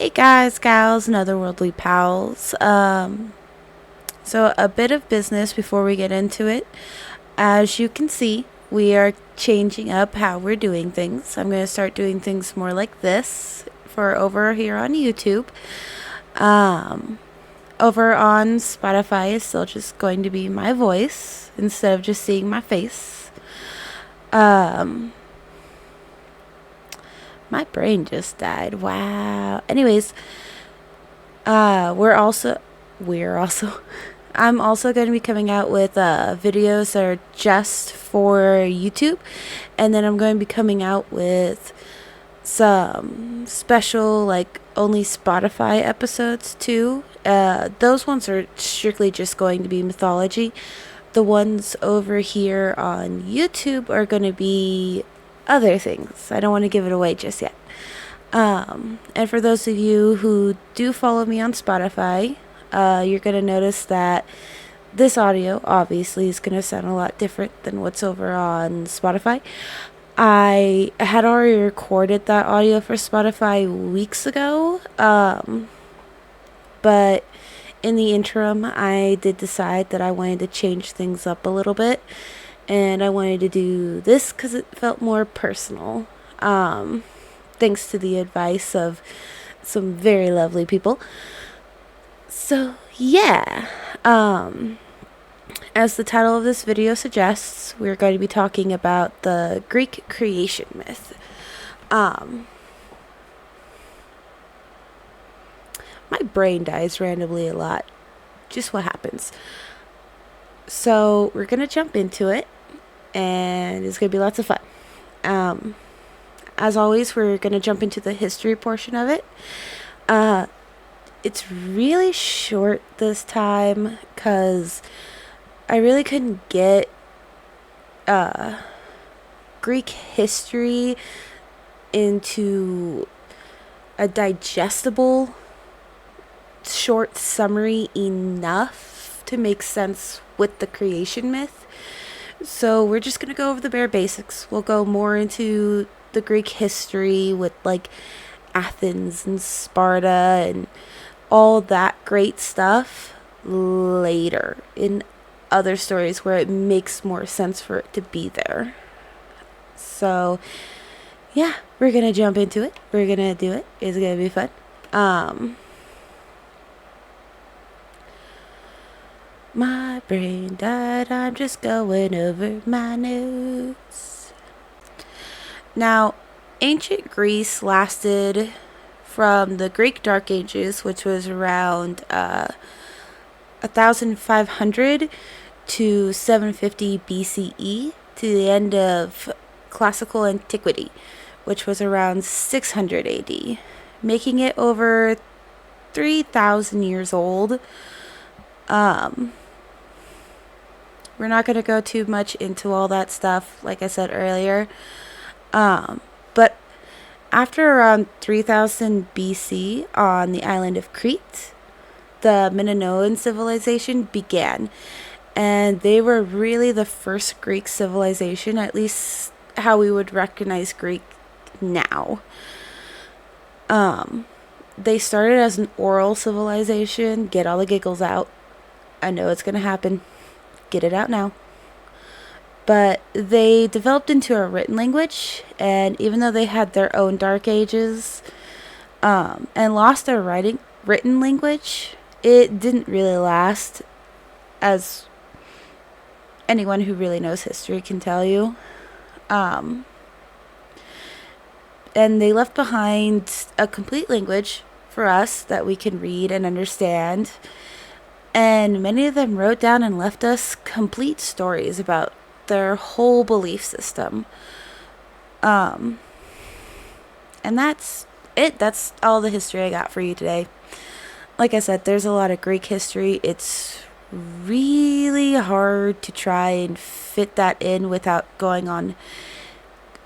Hey guys, gals, and otherworldly pals. So a bit of business before we get into it. As you can see, we are changing up how we're doing things. I'm going to start doing things more like this for over here on YouTube. Over on Spotify is still just going to be my voice instead of just seeing my face. My brain just died. Wow. Anyways, we're also I'm also going to be coming out with videos that are just for YouTube, and then I'm going to be coming out with some special, like, only Spotify episodes too. Those ones are strictly just going to be mythology. The ones over here on YouTube are going to be other things. I don't want to give it away just yet. And for those of you who do follow me on Spotify, you're going to notice that this audio obviously is going to sound a lot different than what's over on Spotify. I had already recorded that audio for Spotify weeks ago, but in the interim, I did decide that I wanted to change things up a little bit, and I wanted to do this because it felt more personal. Thanks to the advice of some very lovely people. So, yeah. As the title of this video suggests, we're going to be talking about the Greek creation myth. My brain dies randomly a lot. Just what happens. So, we're going to jump into it, and it's going to be lots of fun. As always, we're going to jump into the history portion of it. It's really short this time because I really couldn't get Greek history into a digestible short summary enough to make sense with the creation myth. So we're just going to go over the bare basics. We'll go more into the Greek history with, like, Athens and Sparta and all that great stuff later in other stories where it makes more sense for it to be there. So, yeah, we're going to jump into it. We're going to do it. It's going to be fun. My brain died. I'm just going over my notes. Now, ancient Greece lasted from the Greek Dark Ages, which was around 1500 to 750 BCE, to the end of classical antiquity, which was around 600 AD, making it over 3,000 years old. We're not going to go too much into all that stuff, like I said earlier. But after around 3000 BC on the island of Crete, the Minoan civilization began. And they were really the first Greek civilization, at least how we would recognize Greek now. They started as an oral civilization. Get all the giggles out. I know it's going to happen. Get it out now. But they developed into a written language, and even though they had their own dark ages, and lost their written language, it didn't really last, as anyone who really knows history can tell you. And they left behind a complete language for us that we can read and understand. And many of them wrote down and left us complete stories about their whole belief system. And that's it. That's all the history I got for you today. Like I said, there's a lot of Greek history. It's really hard to try and fit that in without going on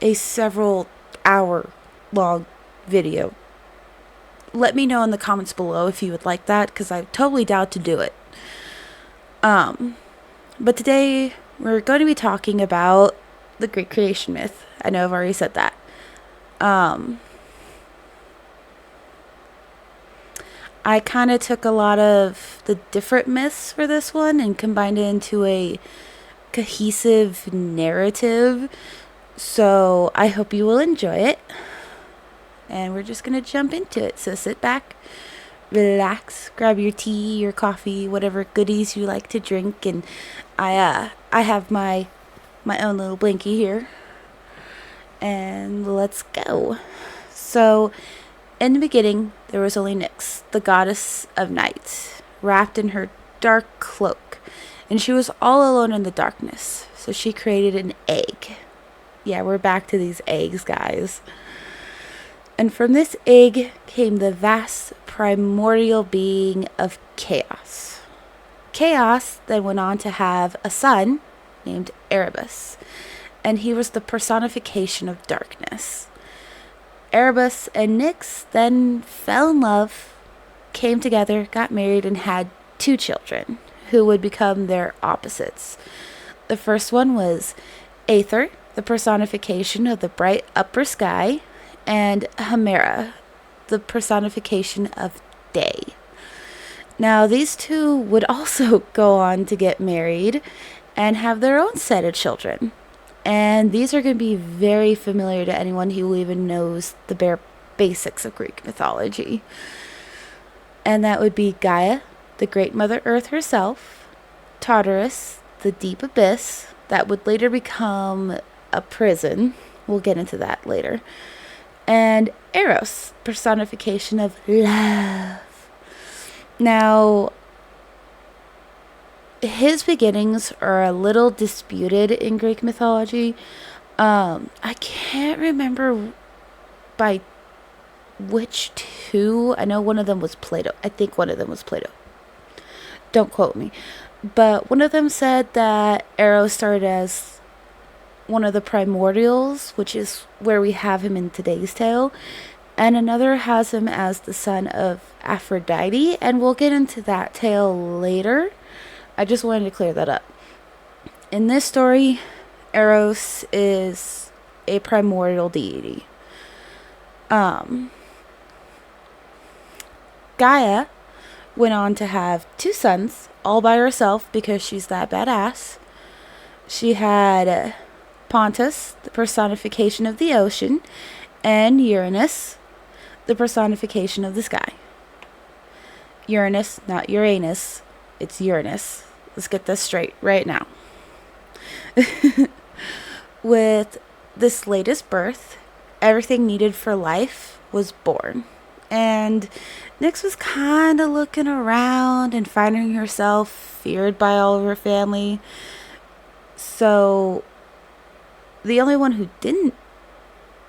a several hour long video. Let me know in the comments below if you would like that, because I totally doubt to do it. But today we're going to be talking about the Greek creation myth. I know I've already said that. I kind of took a lot of the different myths for this one and combined it into a cohesive narrative. So I hope you will enjoy it. And we're just going to jump into it. So sit back, relax, grab your tea, your coffee, whatever goodies you like to drink. And I have my own little blankie here. And let's go. So in the beginning, there was only Nyx, the goddess of night, wrapped in her dark cloak, and she was all alone in the darkness. So she created an egg. Yeah, we're back to these eggs, guys. And from this egg came the vast primordial being of Chaos. Chaos then went on to have a son named Erebus, and he was the personification of darkness. Erebus and Nyx then fell in love, came together, got married, and had 2 children who would become their opposites. The first one was Aether, the personification of the bright upper sky, and Hemera, the personification of day. Now, these 2 would also go on to get married and have their own set of children. And these are going to be very familiar to anyone who even knows the bare basics of Greek mythology. And that would be Gaia, the great Mother Earth herself, Tartarus, the deep abyss, that would later become a prison. We'll get into that later. And Eros, personification of love. Now, his beginnings are a little disputed in Greek mythology. I can't remember by which 2. I know one of them was Plato. I think one of them was Plato. Don't quote me. But one of them said that Eros started as one of the primordials, which is where we have him in today's tale. And another has him as the son of Aphrodite. And we'll get into that tale later. I just wanted to clear that up. In this story, Eros is a primordial deity. Gaia went on to have 2 sons, all by herself because she's that badass. She had Pontus, the personification of the ocean, and Uranus, the personification of the sky. Uranus, not Uranus. It's Uranus. Let's get this straight right now. With this latest birth, everything needed for life was born. And Nyx was kind of looking around and finding herself feared by all of her family. So the only one who didn't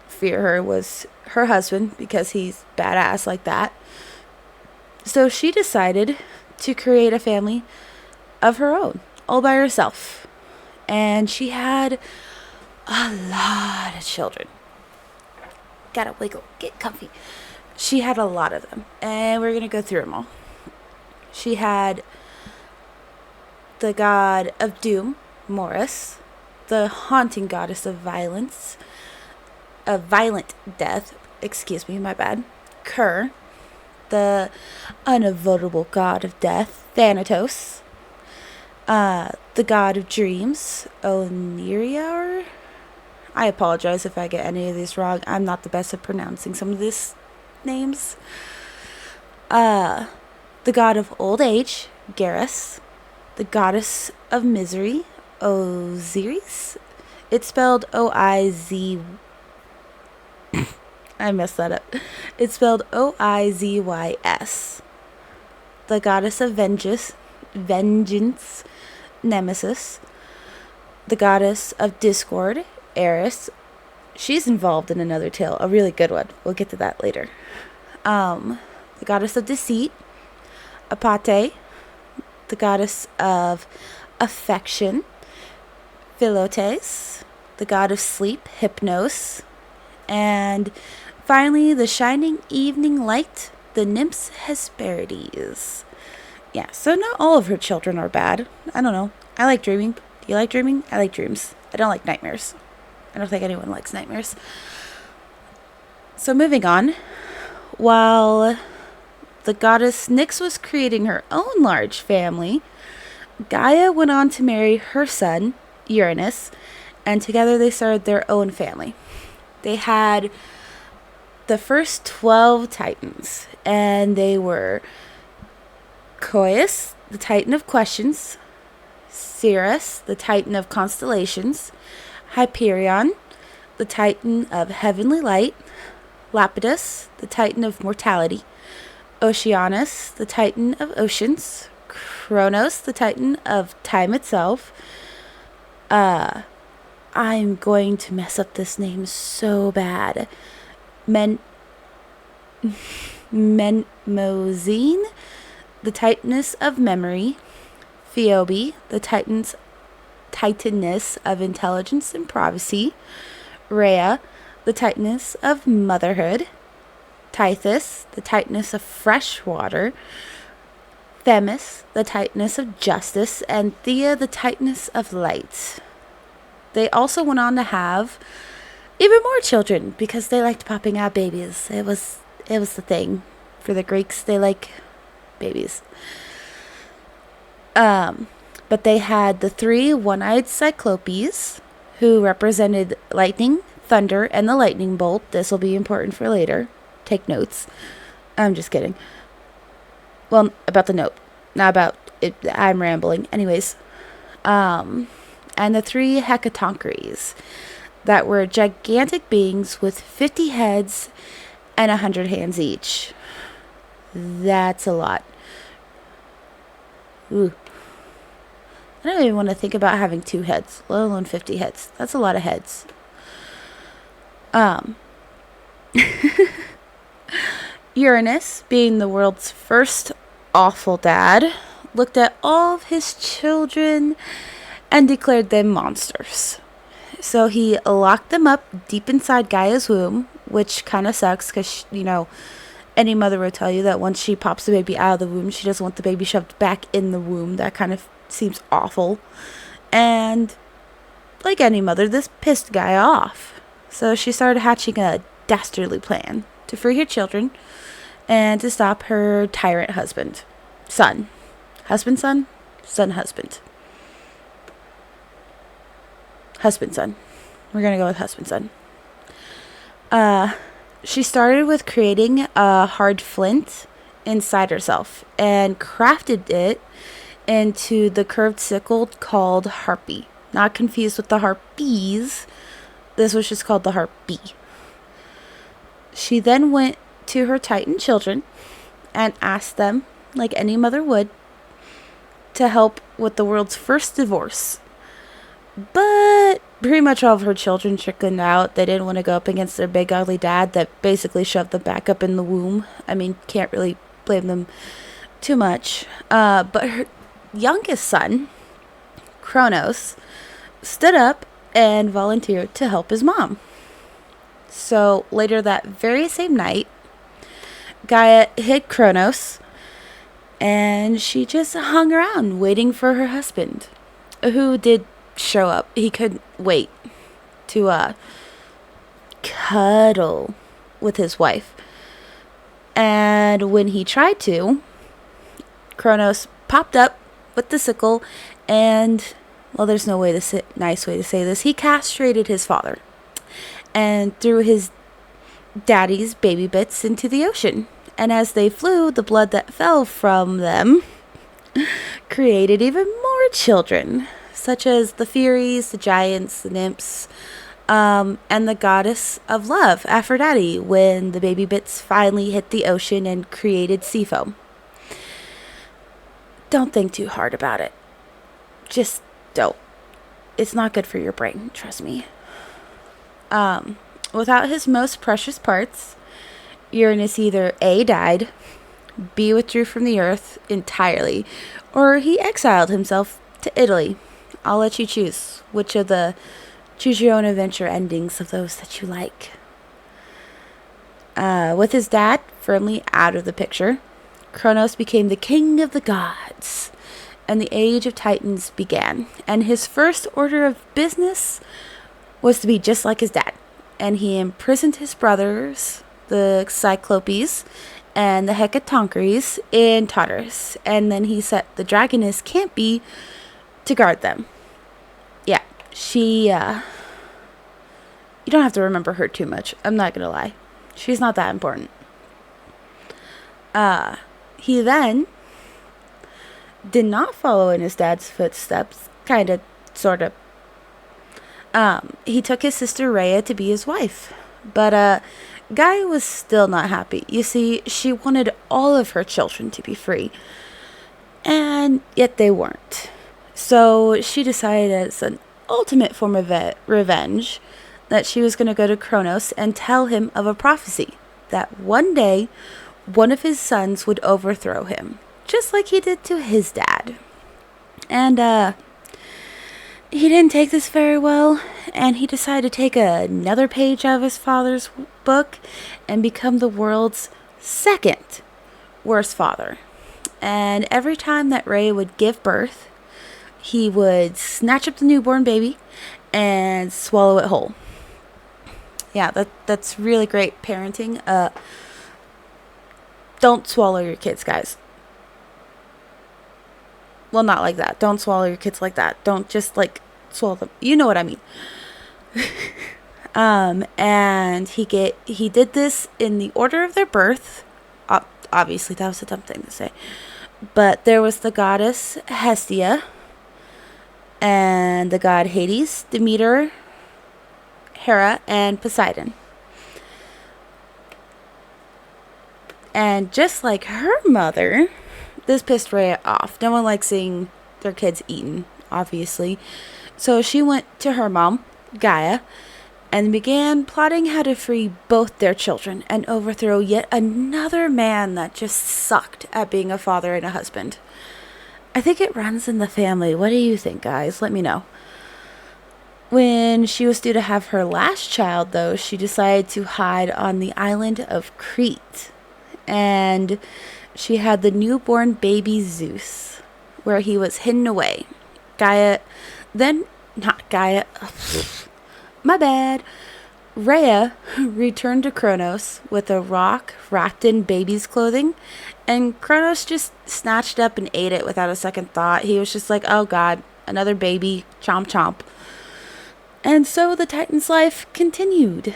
fear her was her husband, because he's badass like that. So she decided to create a family of her own, all by herself. And she had a lot of children. Gotta wiggle, get comfy. She had a lot of them, and we're gonna go through them all. She had the god of doom, Morris, the haunting goddess of violence, of violent death, excuse me, my bad, Ker, the unavoidable god of death, Thanatos, the god of dreams, Oniriar. I apologize if I get any of these wrong. I'm not the best at pronouncing some of these names. The god of old age, Geras, the goddess of misery, Osiris. It's spelled O-I-Z. I messed that up. It's spelled O-I-Z-Y-S. The goddess of vengeance, Nemesis. The goddess of discord, Eris. She's involved in another tale, a really good one. We'll get to that later. The goddess of deceit, Apate. The goddess of affection, Philotes. The god of sleep, Hypnos. And finally, the shining evening light, the nymphs Hesperides. Yeah, so not all of her children are bad. I don't know. I like dreaming. Do you like dreaming? I like dreams. I don't like nightmares. I don't think anyone likes nightmares. So moving on. While the goddess Nyx was creating her own large family, Gaia went on to marry her son, Uranus, and together they started their own family. They had the first 12 titans, and they were Coeus, the titan of questions, Ceres, the titan of constellations, Hyperion, the titan of heavenly light, Lapidus, the titan of mortality, Oceanus, the titan of oceans, Kronos, the titan of time itself. I'm going to mess up this name so bad. Menmozine, the titaness of memory, Phoebe, the titaness of intelligence and prophecy, Rhea, the titaness of motherhood, Tithys, the titaness of fresh water, Themis, the titaness of justice, and Thea, the titaness of light. They also went on to have even more children because they liked popping out babies. It was the thing for the Greeks. They like babies. But they had the 3 one-eyed Cyclopes, who represented lightning, thunder, and the lightning bolt. This will be important for later. Take notes. I'm just kidding. Well, about the note, not about it. I'm rambling. Anyways, and the 3 Hecatoncheires that were gigantic beings with 50 heads and 100 hands each. That's a lot. Ooh. I don't even want to think about having 2 heads, let alone 50 heads. That's a lot of heads. Uranus, being the world's first awful dad, looked at all of his children and declared them monsters. So he locked them up deep inside Gaia's womb, which kind of sucks because, any mother would tell you that once she pops the baby out of the womb, she doesn't want the baby shoved back in the womb. That kind of seems awful. And like any mother, this pissed Gaia off. So she started hatching a dastardly plan to free her children and to stop her tyrant husband. Son. Husband, son? Son, husband. Husband, son. We're going to go with husband, son. She started with creating a hard flint inside herself and crafted it into the curved sickle called Harpy. Not confused with the Harpies. This was just called the Harpy. She then went to her Titan children and asked them, like any mother would, to help with the world's first divorce. But pretty much all of her children chickened out. They didn't want to go up against their big ugly dad that basically shoved them back up in the womb. I mean, can't really blame them too much. But her youngest son, Kronos, stood up and volunteered to help his mom. So later that very same night, Gaia hid Kronos and she just hung around waiting for her husband, who did show up. He couldn't wait to cuddle with his wife. And when he tried to, Kronos popped up with the sickle and, well, there's no nice way to say this. He castrated his father and threw his daddy's baby bits into the ocean. And as they flew, the blood that fell from them created even more children, such as the Furies, the Giants, the Nymphs, and the goddess of love, Aphrodite, when the baby bits finally hit the ocean and created sea foam. Don't think too hard about it. Just don't. It's not good for your brain, trust me. Without his most precious parts, Uranus either A, died, B, withdrew from the earth entirely, or he exiled himself to Italy. I'll let you choose which of the choose your own adventure endings of those that you like. With his dad firmly out of the picture, Kronos became the king of the gods, and the age of Titans began. And his first order of business was to be just like his dad. And he imprisoned his brothers, the Cyclopes, and the Hecatonchires in Tartarus, and then he set the dragoness Campy to guard them. Yeah, she, you don't have to remember her too much. I'm not gonna lie. She's not that important. He then did not follow in his dad's footsteps, kind of, sort of. He took his sister Rhea to be his wife, but Gaia was still not happy. You see, she wanted all of her children to be free, and yet they weren't. So she decided, as an ultimate form of revenge, that she was going to go to Kronos and tell him of a prophecy that one day one of his sons would overthrow him, just like he did to his dad. And he didn't take this very well, and he decided to take another page out of his father's book and become the world's second worst father. And every time that Ray would give birth, he would snatch up the newborn baby and swallow it whole. Yeah, that's really great parenting. Don't swallow your kids, guys. Well, not like that. Don't swallow your kids like that. Don't just, like, swallow them. You know what I mean. And he did this in the order of their birth. Obviously, that was a dumb thing to say. But there was the goddess Hestia, and the god Hades, Demeter, Hera, and Poseidon. And just like her mother, this pissed Rhea off. No one likes seeing their kids eaten, obviously. So she went to her mom, Gaia, and began plotting how to free both their children and overthrow yet another man that just sucked at being a father and a husband. I think it runs in the family. What do you think, guys? Let me know. When she was due to have her last child, though, she decided to hide on the island of Crete. And she had the newborn baby Zeus, where he was hidden away. Rhea returned to Kronos with a rock wrapped in baby's clothing, and Kronos just snatched up and ate it without a second thought. He was just like, oh god, another baby, chomp chomp. And so the Titan's life continued.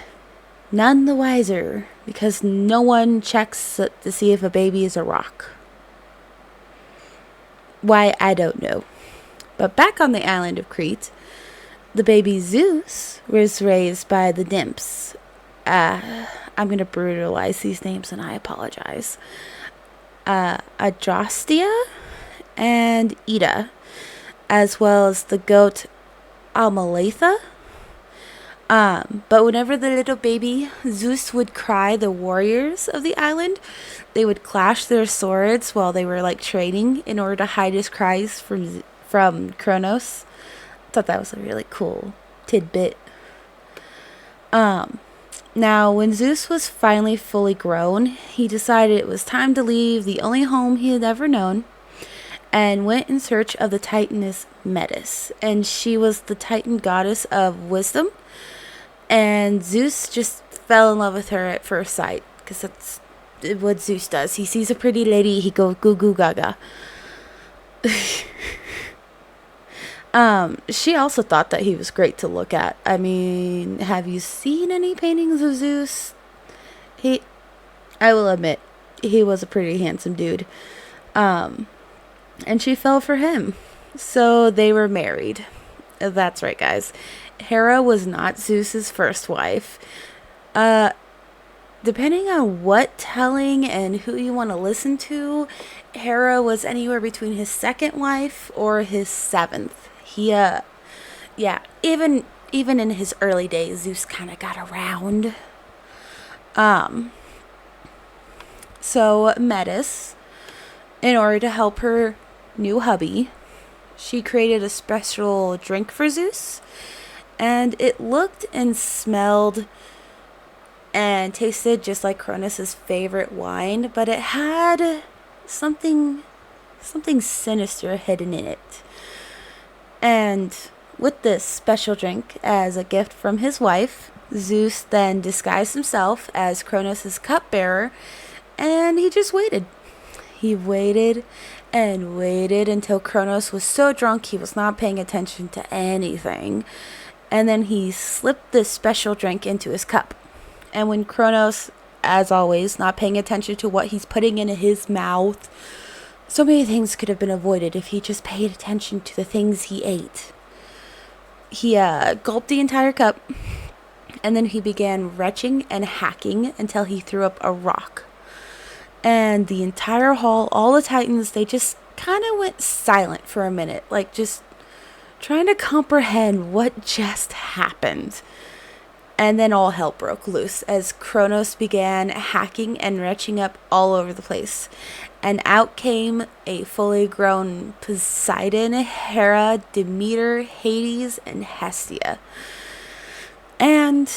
None the wiser, because no one checks to see if a baby is a rock. Why, I don't know. But back on the island of Crete, the baby Zeus was raised by the nymphs. I'm going to brutalize these names, and I apologize. Adrastea and Ida, as well as the goat Almaletha. But whenever the little baby Zeus would cry, the warriors of the island, they would clash their swords while they were like training in order to hide his cries from Kronos. I thought that was a really cool tidbit. Now, when Zeus was finally fully grown, he decided it was time to leave the only home he had ever known and went in search of the Titaness Metis. And she was the Titan goddess of wisdom. And Zeus just fell in love with her at first sight, because that's what Zeus does. He sees a pretty lady, he goes goo goo gaga. She also thought that he was great to look at. I mean, have you seen any paintings of Zeus? I will admit, he was a pretty handsome dude. And she fell for him. So they were married. That's right, guys. Hera was not Zeus's first wife. Depending on what telling and who you want to listen to, Hera was anywhere between his second wife or his seventh. Even in his early days, Zeus kind of got around. So Metis, in order to help her new hubby, she created a special drink for Zeus. And it looked and smelled and tasted just like Kronos' favorite wine, but it had something sinister hidden in it. And with this special drink as a gift from his wife, Zeus then disguised himself as Kronos' cupbearer And he just waited. He waited and waited until Kronos was so drunk he was not paying attention to anything. And then he slipped this special drink into his cup. And when Kronos, as always, not paying attention to what he's putting in his mouth, so many things could have been avoided if he just paid attention to the things he ate. He gulped the entire cup, and then he began retching and hacking until he threw up a rock. And the entire hall, all the Titans, they just kind of went silent for a minute, like just trying to comprehend what just happened. And then all hell broke loose as Kronos began hacking and retching up all over the place. And out came a fully grown Poseidon, Hera, Demeter, Hades, and Hestia. And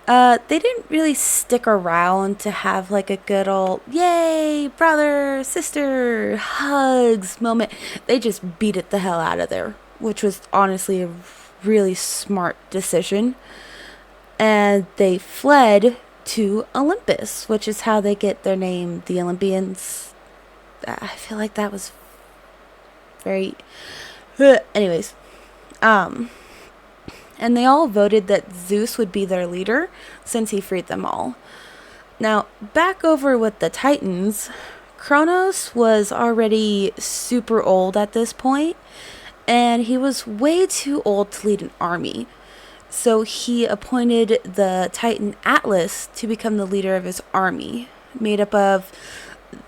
they didn't really stick around to have like a good old yay, brother, sister, hugs moment. They just beat it the hell out of there, which was honestly a really smart decision. And they fled to Olympus, which is how they get their name, the Olympians. I feel like that was very... Anyways. And they all voted that Zeus would be their leader since he freed them all. Now, back over with the Titans, Kronos was already super old at this point, and he was way too old to lead an army. So he appointed the Titan Atlas to become the leader of his army, made up of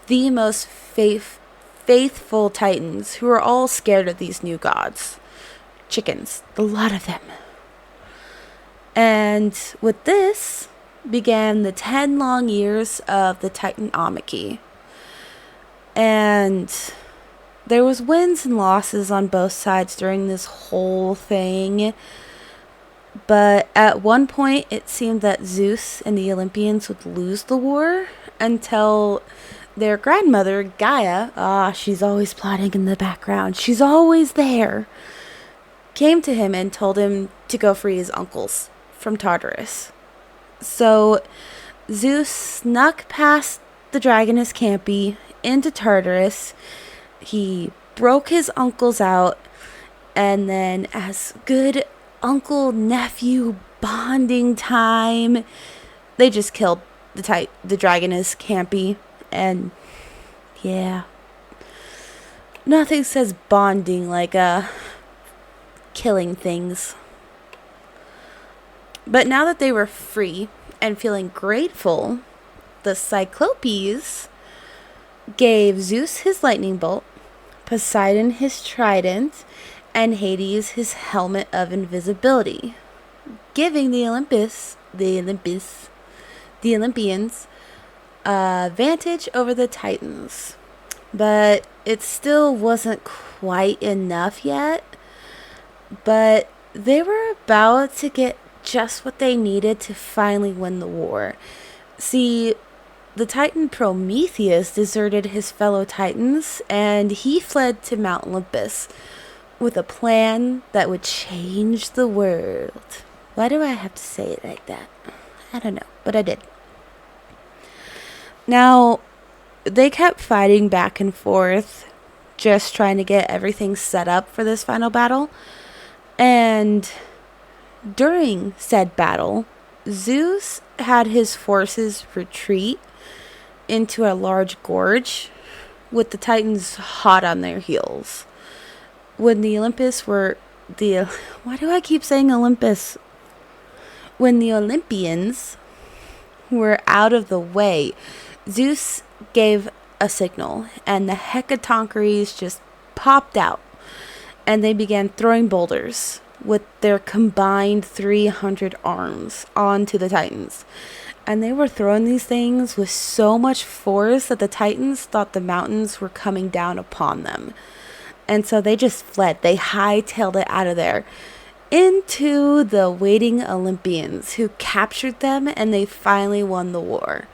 the most faithful Titans who are all scared of these new gods. Chickens, a lot of them. And with this began the 10 long years of the Titanomachy. And there was wins and losses on both sides during this whole thing. But at one point, it seemed that Zeus and the Olympians would lose the war until their grandmother, Gaia, she's always plotting in the background, she's always there, came to him and told him to go free his uncles from Tartarus. So Zeus snuck past the Dragoness Campi into Tartarus. He broke his uncles out, and then as good uncle-nephew bonding time, they just killed the Dragoness Campi. And yeah, nothing says bonding like killing things. But now that they were free and feeling grateful, the Cyclopes gave Zeus his lightning bolt, Poseidon his trident, and Hades his helmet of invisibility, giving the Olympians advantage over the Titans. But it still wasn't quite enough yet. But they were about to get just what they needed to finally win the war. See, the Titan Prometheus deserted his fellow Titans, and he fled to Mount Olympus with a plan that would change the world. Why do I have to say it like that? I don't know, but I did. Now, they kept fighting back and forth, just trying to get everything set up for this final battle. And during said battle, Zeus had his forces retreat into a large gorge with the Titans hot on their heels. When the Olympians were why do I keep saying Olympus? When the Olympians were out of the way, Zeus gave a signal, and the Hecatoncheires just popped out, and they began throwing boulders with their combined 300 arms onto the Titans. And they were throwing these things with so much force that the Titans thought the mountains were coming down upon them. And so they just fled. They hightailed it out of there into the waiting Olympians, who captured them, and they finally won the war.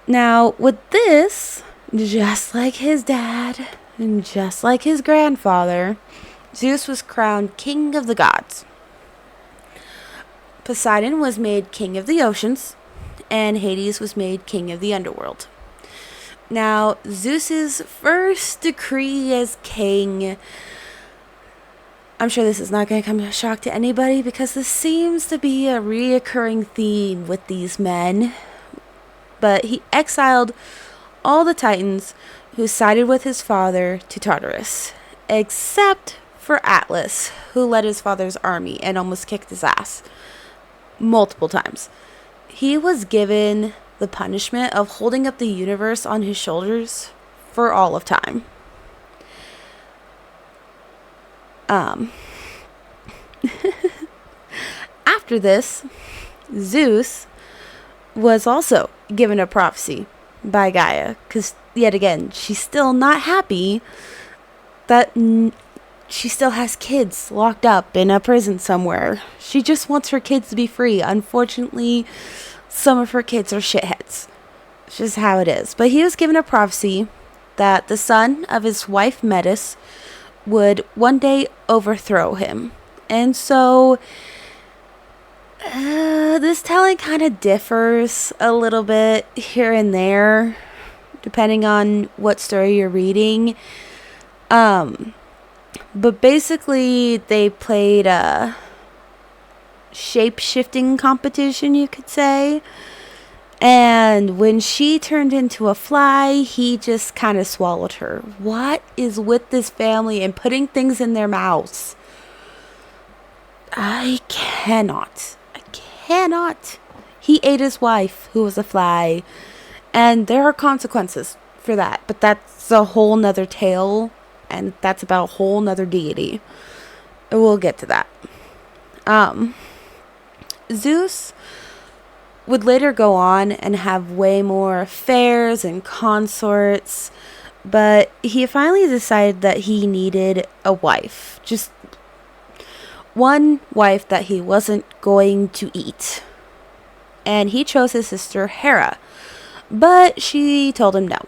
Now, with this, just like his dad and just like his grandfather, Zeus was crowned king of the gods. Poseidon was made king of the oceans, and Hades was made king of the underworld. Now, Zeus's first decree as king, I'm sure this is not going to come as a shock to anybody because this seems to be a reoccurring theme with these men. But he exiled all the Titans who sided with his father to Tartarus, except for Atlas, who led his father's army and almost kicked his ass multiple times. He was given the punishment of holding up the universe on his shoulders for all of time. After this, Zeus was also given a prophecy by Gaia, because yet again, she's still not happy that she still has kids locked up in a prison somewhere. She just wants her kids to be free. Unfortunately, some of her kids are shitheads. It's just how it is. But he was given a prophecy that the son of his wife Metis would one day overthrow him. And so this telling kind of differs a little bit here and there, depending on what story you're reading. But basically, they played a shape-shifting competition, you could say. And when she turned into a fly, he just kind of swallowed her. What is with this family and putting things in their mouths? I cannot. He ate his wife, who was a fly. And there are consequences for that. But that's a whole nother tale. And that's about a whole nother deity. We'll get to that. Zeus would later go on and have way more affairs and consorts. But he finally decided that he needed a wife. Just one wife that he wasn't going to eat. And he chose his sister Hera. But she told him no.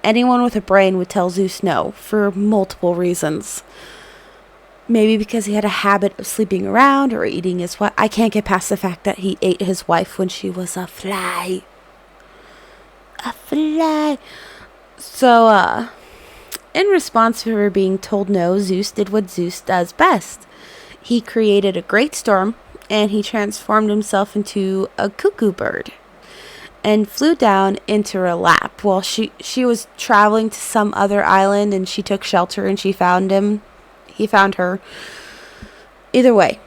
Anyone with a brain would tell Zeus no for multiple reasons. Maybe because he had a habit of sleeping around or eating his wife. I can't get past the fact that he ate his wife when she was a fly. A fly. So, in response to her being told no, Zeus did what Zeus does best. He created a great storm, and he transformed himself into a cuckoo bird and flew down into her lap while she was traveling to some other island, and she took shelter and she found him. He found her. Either way,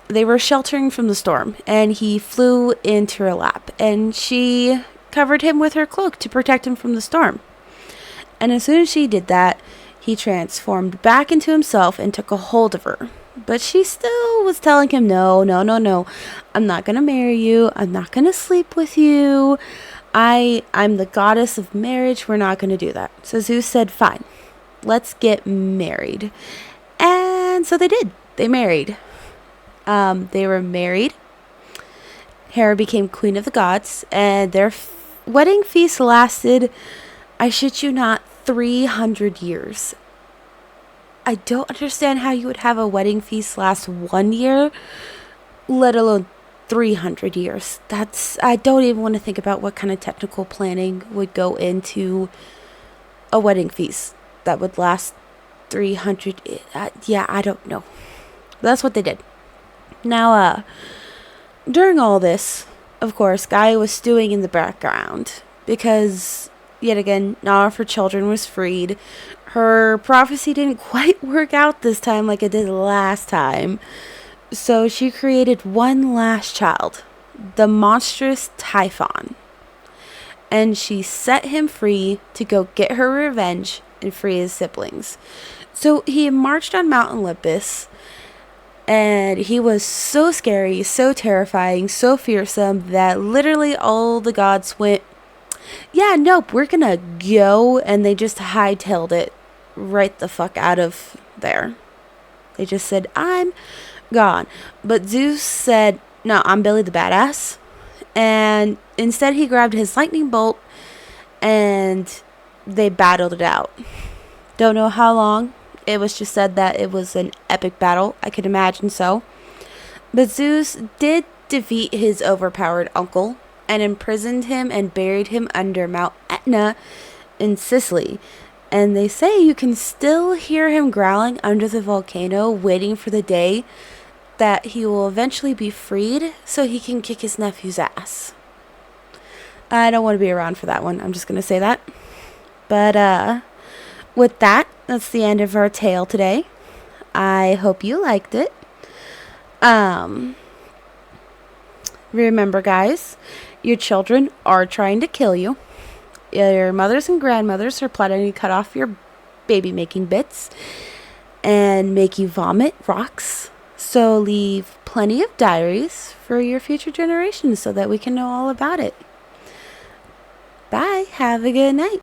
they were sheltering from the storm, and he flew into her lap, and she covered him with her cloak to protect him from the storm. And as soon as she did that, he transformed back into himself and took a hold of her. But she still was telling him, no. I'm not going to marry you. I'm not going to sleep with you. I'm the goddess of marriage. We're not going to do that. So Zeus said, fine, let's get married. And so they did. They married. They were married. Hera became queen of the gods. And their wedding feast lasted, I shit you not, 300 years. I don't understand how you would have a wedding feast last 1 year, let alone 300 years. I don't even want to think about what kind of technical planning would go into a wedding feast that would last 300. I don't know. But that's what they did. Now, during all this, of course, Gaia was stewing in the background because, yet again, none of her children was freed. Her prophecy didn't quite work out this time like it did last time. So she created one last child, the monstrous Typhon. And she set him free to go get her revenge and free his siblings. So he marched on Mount Olympus, and he was so scary, so terrifying, so fearsome that literally all the gods went, yeah, nope, we're gonna go, and they just hightailed it right the fuck out of there. They just said, I'm gone. But Zeus said, no, I'm Billy the Badass. And instead he grabbed his lightning bolt and they battled it out. Don't know how long. It was just said that it was an epic battle. I could imagine so. But Zeus did defeat his overpowered uncle and imprisoned him and buried him under Mount Etna in Sicily. And they say you can still hear him growling under the volcano, waiting for the day that he will eventually be freed so he can kick his nephew's ass. I don't want to be around for that one. I'm just going to say that. But with that, that's the end of our tale today. I hope you liked it. Remember, guys, your children are trying to kill you. Your mothers and grandmothers are plotting to cut off your baby making bits and make you vomit rocks. So leave plenty of diaries for your future generations so that we can know all about it. Bye. Have a good night.